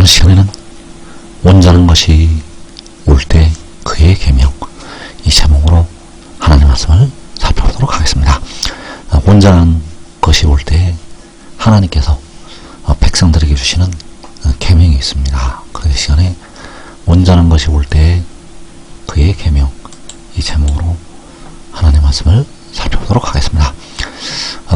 오늘 시간에는 온전한 것이 올 때 그의 계명, 이 제목으로 하나님의 말씀을 살펴보도록 하겠습니다. 온전한 것이 올 때 하나님께서 백성들에게 주시는 계명이 있습니다. 그 시간에 온전한 것이 올 때 그의 계명, 이 제목으로 하나님의 말씀을 살펴보도록 하겠습니다.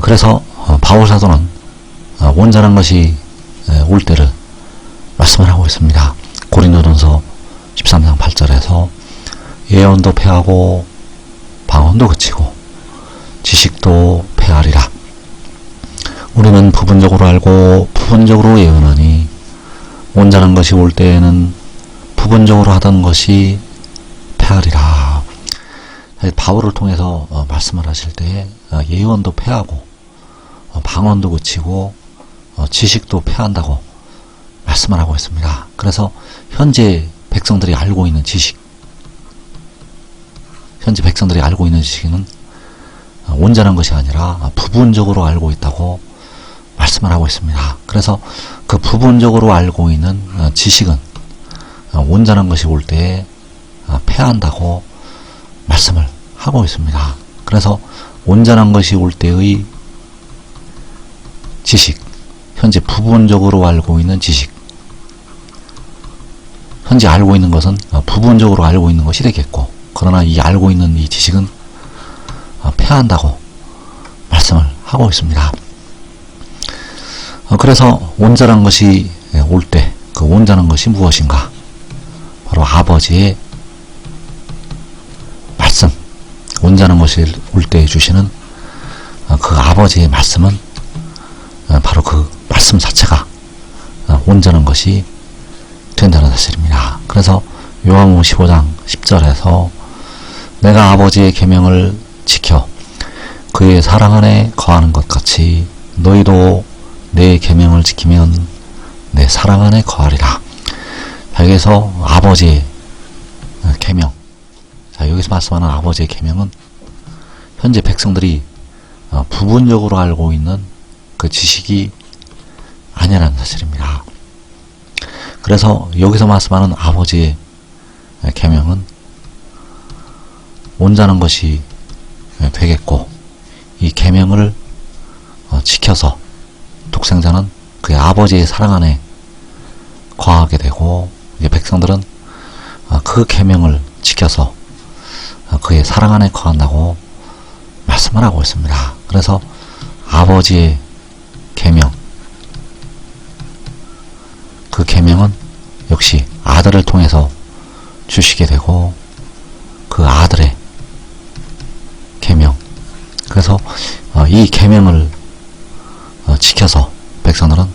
그래서 바울 사도는 온전한 것이 올 때를 말씀을 하고 있습니다. 고린도전서 13장 8절에서 예언도 패하고 방언도 그치고 지식도 패하리라. 우리는 부분적으로 알고 부분적으로 예언하니 온전한 것이 올 때에는 부분적으로 하던 것이 패하리라. 바울을 통해서 말씀을 하실 때 예언도 패하고 방언도 그치고 지식도 패한다고 말씀을 하고 있습니다. 그래서 현재 백성들이 알고 있는 지식, 현재 백성들이 알고 있는 지식은 온전한 것이 아니라 부분적으로 알고 있다고 말씀을 하고 있습니다. 그래서 그 부분적으로 알고 있는 지식은 온전한 것이 올 때에 패한다고 말씀을 하고 있습니다. 그래서 온전한 것이 올 때의 지식, 현재 부분적으로 알고 있는 지식, 현재 알고 있는 것은 부분적으로 알고 있는 것이 되겠고, 그러나 이 알고 있는 이 지식은 패한다고 말씀을 하고 있습니다. 그래서 온전한 것이 올 때 그 온전한 것이 무엇인가? 바로 아버지의 말씀, 온전한 것이 올 때 주시는 그 아버지의 말씀은 바로 그 말씀 자체가 온전한 것이 된다는 사실입니다. 그래서 요한복음 15장 10절에서 내가 아버지의 계명을 지켜 그의 사랑 안에 거하는 것 같이 너희도 내 계명을 지키면 내 사랑 안에 거하리라. 자, 여기서 아버지의 계명, 자, 여기서 말씀하는 아버지의 계명은 현재 백성들이 부분적으로 알고 있는 그 지식이 아니라는 사실입니다. 그래서 여기서 말씀하는 아버지의 계명은 온전한 것이 되겠고, 이 계명을 지켜서 독생자는 그의 아버지의 사랑 안에 거하게 되고, 이제 백성들은 그 계명을 지켜서 그의 사랑 안에 거한다고 말씀을 하고 있습니다. 그래서 아버지의 계명, 그 계명은 역시 아들을 통해서 주시게 되고, 그 아들의 계명, 그래서 이 계명을 지켜서 백성들은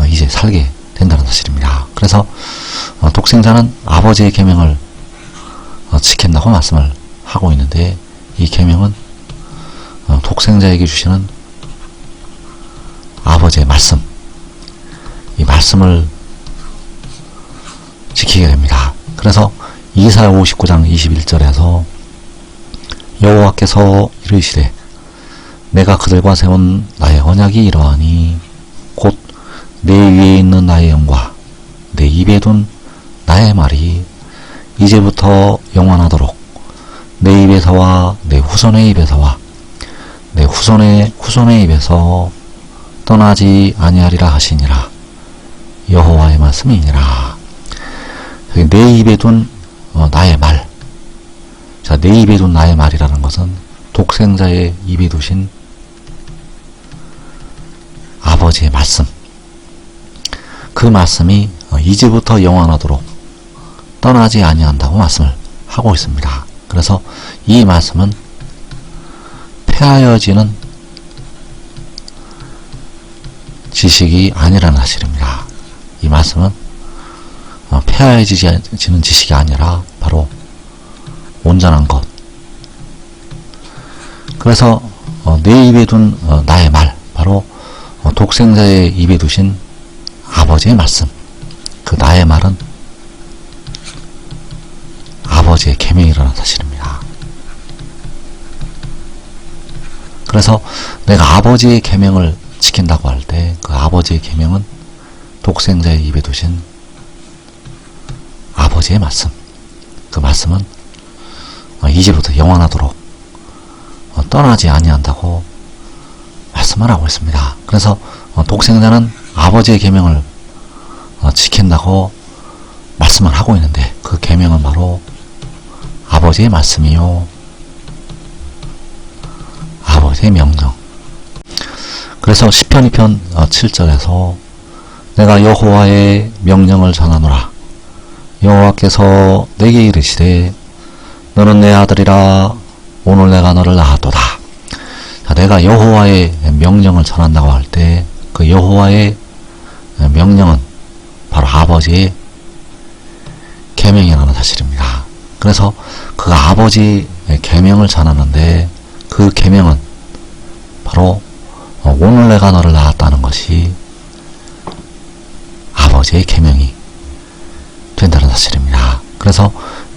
이제 살게 된다는 사실입니다. 그래서 독생자는 아버지의 계명을 지킨다고 말씀을 하고 있는데, 이 계명은 독생자에게 주시는 아버지의 말씀, 이 말씀을 지키게 됩니다. 그래서 이사야 59장 21절에서 여호와께서 이르시되 내가 그들과 세운 나의 언약이 이러하니 곧 내 위에 있는 나의 영과 내 입에 둔 나의 말이 이제부터 영원하도록 내 입에서와 내 후손의 입에서와 내 후손의 후손의 입에서 떠나지 아니하리라 하시니라. 여호와의 말씀이니라. 내 입에 둔 나의 말. 자, 내 입에 둔 나의 말이라는 것은 독생자의 입에 두신 아버지의 말씀. 그 말씀이 이제부터 영원하도록 떠나지 아니한다고 말씀을 하고 있습니다. 그래서 이 말씀은 패하여지는 지식이 아니라는 사실입니다. 이 말씀은 패하여지는 지식이 아니라 바로 온전한 것. 그래서 내 입에 둔 나의 말, 바로 독생자의 입에 두신 아버지의 말씀, 그 나의 말은 아버지의 계명이라는 사실입니다. 그래서 내가 아버지의 계명을 지킨다고 할 때 그 아버지의 계명은 독생자의 입에 두신 아버지의 말씀, 그 말씀은 이제부터 영원하도록 떠나지 아니한다고 말씀을 하고 있습니다. 그래서 독생자는 아버지의 계명을 지킨다고 말씀을 하고 있는데, 그 계명은 바로 아버지의 말씀이요, 아버지의 명령. 그래서 시편 2편 7절에서 내가 여호와의 명령을 전하노라. 여호와께서 내게 이르시되 너는 내 아들이라. 오늘 내가 너를 낳았도다. 자, 내가 여호와의 명령을 전한다고 할 때 그 여호와의 명령은 바로 아버지의 계명이라는 사실입니다. 그래서 그 아버지의 계명을 전하는데, 그 계명은 바로 오늘 내가 너를 낳았다는 것이 아버지의 계명이 된다는 사실입니다. 그래서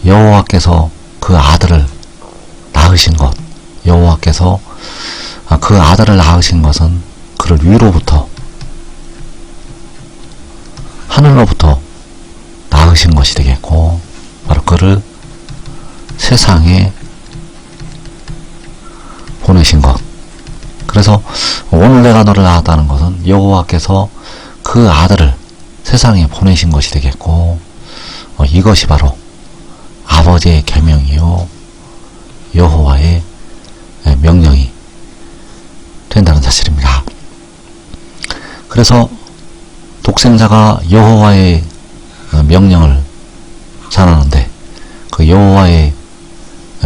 여호와께서 그 아들을 낳으신 것, 여호와께서 그 아들을 낳으신 것은 그를 위로부터, 하늘로부터 낳으신 것이 되겠고, 바로 그를 세상에 보내신 것. 그래서 오늘 내가 너를 낳았다는 것은 여호와께서 그 아들을 세상에 보내신 것이 되겠고, 이것이 바로 아버지의 계명이요 여호와의 명령이 된다는 사실입니다. 그래서 독생자가 여호와의 명령을 전하는데, 그 여호와의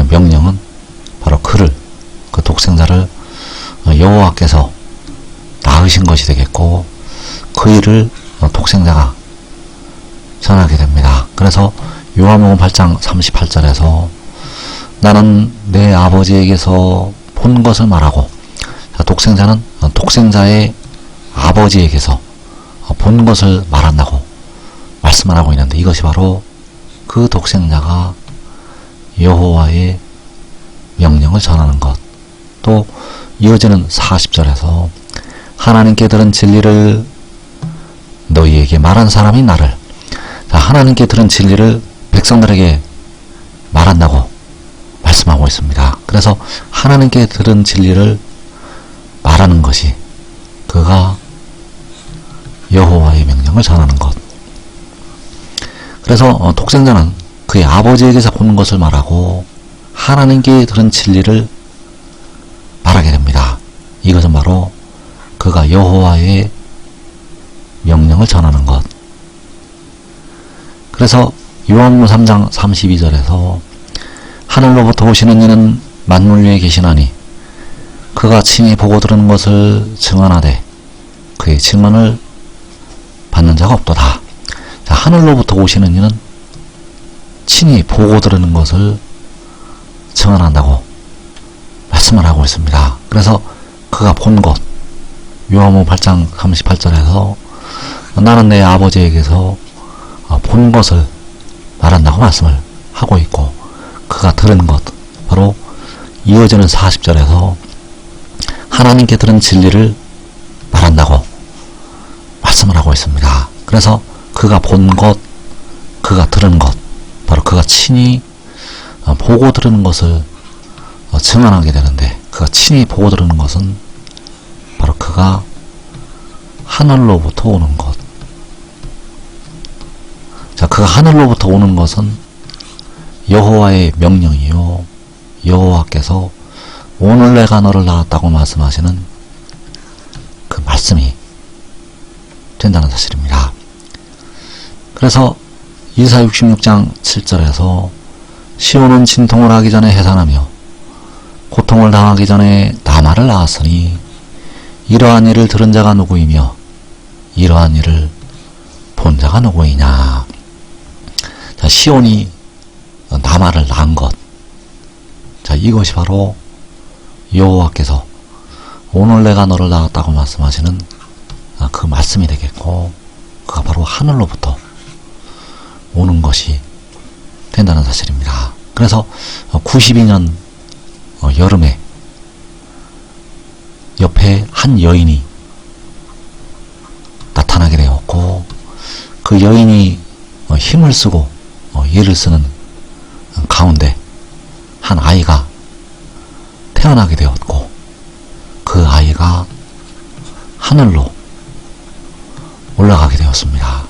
명령은 바로 그를, 그 독생자를 여호와께서 낳으신 것이 되겠고, 그 일을 독생자가 전하게 됩니다. 그래서 요한복음 8장 38절에서 나는 내 아버지에게서 본 것을 말하고, 독생자는 독생자의 아버지에게서 본 것을 말한다고 말씀을 하고 있는데, 이것이 바로 그 독생자가 여호와의 명령을 전하는 것. 또 이어지는 40절에서 하나님께 들은 진리를 너희에게 말한 사람이 나를. 자, 하나님께 들은 진리를 백성들에게 말한다고 말씀하고 있습니다. 그래서 하나님께 들은 진리를 말하는 것이 그가 여호와의 명령을 전하는 것. 그래서 독생자는 그의 아버지에게서 본 것을 말하고 하나님께 들은 진리를 말하게 됩니다. 이것은 바로 그가 여호와의 명령을 전하는 것. 그래서 요한복음 3장 32절에서 하늘로부터 오시는 이는 만물 위에 계시나니 그가 친히 보고 들은 것을 증언하되 그의 증언을 받는 자가 없도다. 자, 하늘로부터 오시는 이는 친히 보고 들은 것을 증언한다고 말씀을 하고 있습니다. 그래서 그가 본 것, 요한복음 8장 38절에서 나는 내 아버지에게서 본 것을 말한다고 말씀을 하고 있고, 그가 들은 것, 바로 이어지는 40절에서 하나님께 들은 진리를 말한다고 말씀을 하고 있습니다. 그래서 그가 본 것, 그가 들은 것, 바로 그가 친히 보고 들은 것을 증언하게 되는데, 그가 친히 보고 들은 것은 바로 그가 하늘로부터 오는 것. 자, 그가 하늘로부터 오는 것은 여호와의 명령이요 여호와께서 오늘 내가 너를 낳았다고 말씀하시는 그 말씀이 된다는 사실입니다. 그래서 이사야 66장 7절에서 시온은 진통을 하기 전에 해산하며 고통을 당하기 전에 나마를 낳았으니 이러한 일을 들은 자가 누구이며 이러한 일을 본 자가 누구이냐. 자, 시온이 나마를 낳은 것. 자, 이것이 바로 여호와께서 오늘 내가 너를 낳았다고 말씀하시는 그 말씀이 되겠고, 그가 바로 하늘로부터 오는 것이 된다는 사실입니다. 그래서 92년 여름에 옆에 한 여인이 나타나게 되었고, 그 여인이 힘을 쓰고 일을 쓰는 가운데 한 아이가 태어나게 되었고, 그 아이가 하늘로 올라가게 되었습니다.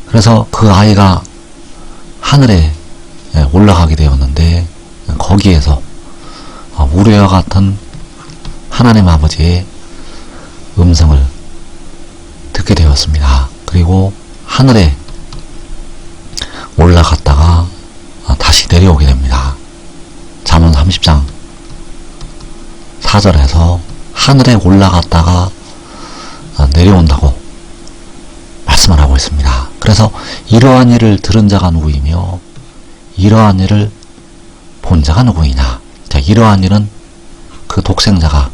그래서 그 아이가 하늘에 올라가게 되었는데, 거기에서 우리와 같은 하나님 아버지의 음성을 듣게 되었습니다. 그리고 하늘에 올라갔다가 다시 내려오게 됩니다. 잠언 30장 4절에서 하늘에 올라갔다가 내려온다고 말씀을 하고 있습니다. 그래서 이러한 일을 들은 자가 누구이며 이러한 일을 본 자가 누구이냐. 자, 이러한 일은 그 독생자가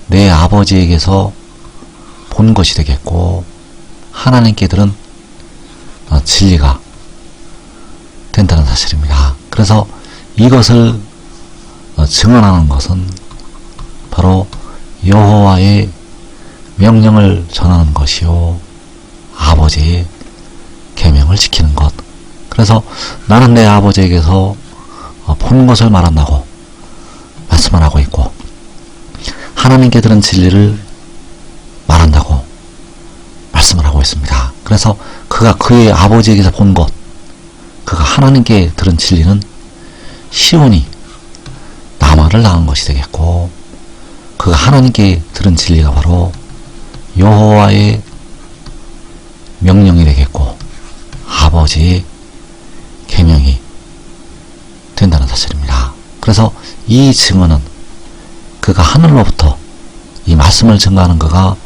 내 아버지에게서 본 것이 되겠고, 하나님께 들은 진리가 된다는 사실입니다. 그래서 이것을 증언하는 것은 바로 여호와의 명령을 전하는 것이요, 아버지의 계명을 지키는 것. 그래서 나는 내 아버지에게서 본 것을 말한다고 말씀을 하고 있고, 하나님께 들은 진리를 말한다고 말씀을 하고 있습니다. 그래서 그가 그의 아버지에게서 본 것, 그가 하나님께 들은 진리는 시온이 나만을 낳은 것이 되겠고, 그가 하나님께 들은 진리가 바로 여호와의 명령이 되겠고, 아버지의 계명이 된다는 사실입니다. 그래서 이 증언은 그가 하늘로부터 이 말씀을 증거하는 그가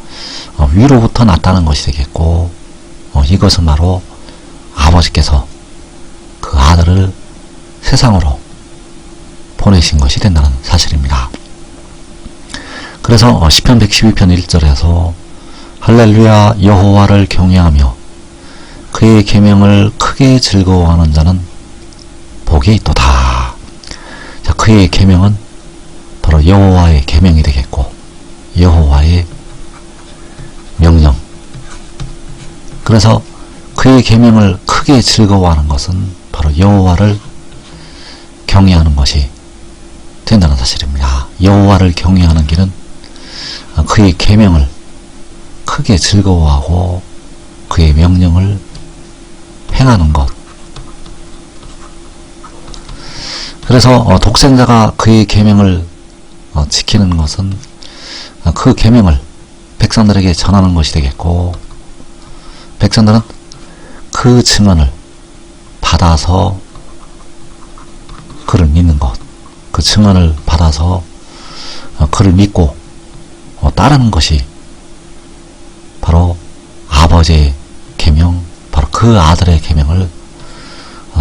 위로부터 났다는 것이 되겠고, 이것은 바로 아버지께서 그 아들을 세상으로 보내신 것이 된다는 사실입니다. 그래서 시편 112편 1절에서 할렐루야 여호와를 경외하며 그의 계명을 크게 즐거워하는 자는 복이 있도다. 자, 그의 계명은 바로 여호와의 계명이 되겠고, 여호와의 명령. 그래서 그의 계명을 크게 즐거워하는 것은 바로 여호와를 경외하는 것이 된다는 사실입니다. 여호와를 경외하는 길은 그의 계명을 크게 즐거워하고 그의 명령을 행하는 것. 그래서 독생자가 그의 계명을 지키는 것은 그 계명을 백성들에게 전하는 것이 되겠고, 백성들은 그 증언을 받아서 그를 믿는 것, 그 증언을 받아서 그를 믿고 따르는 것이 바로 아버지의 계명, 바로 그 아들의 계명을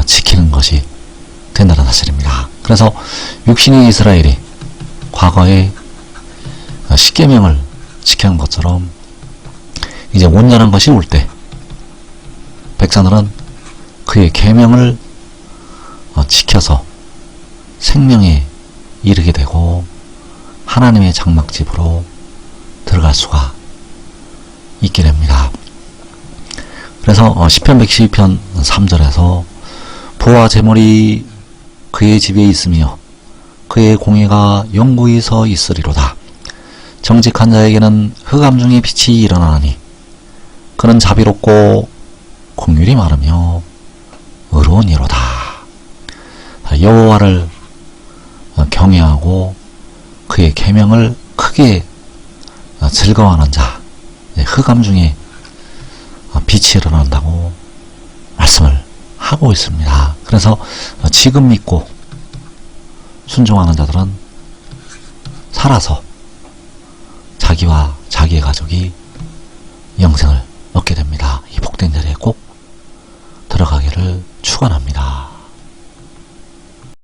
지키는 것이 된다는 사실입니다. 그래서 육신의 이스라엘이 과거에 십계명을 지키는 것처럼 이제 온전한 것이 올 때 백성들은 그의 계명을 지켜서 생명에 이르게 되고 하나님의 장막집으로 들어갈 수가 있게 됩니다. 그래서 시편 112편 3절에서 부와 재물이 그의 집에 있으며 그의 공의가 영구히 서 있으리로다. 정직한 자에게는 흑암 중에 빛이 일어나니 그는 자비롭고 긍휼이 많으며 의로운 이로다. 여호와를 경외하고 그의 계명을 크게 즐거워하는 자, 흑암 중에 빛이 일어난다고 말씀을 하고 있습니다. 그래서 지금 믿고 순종하는 자들은 살아서 자기와 자기의 가족이 영생을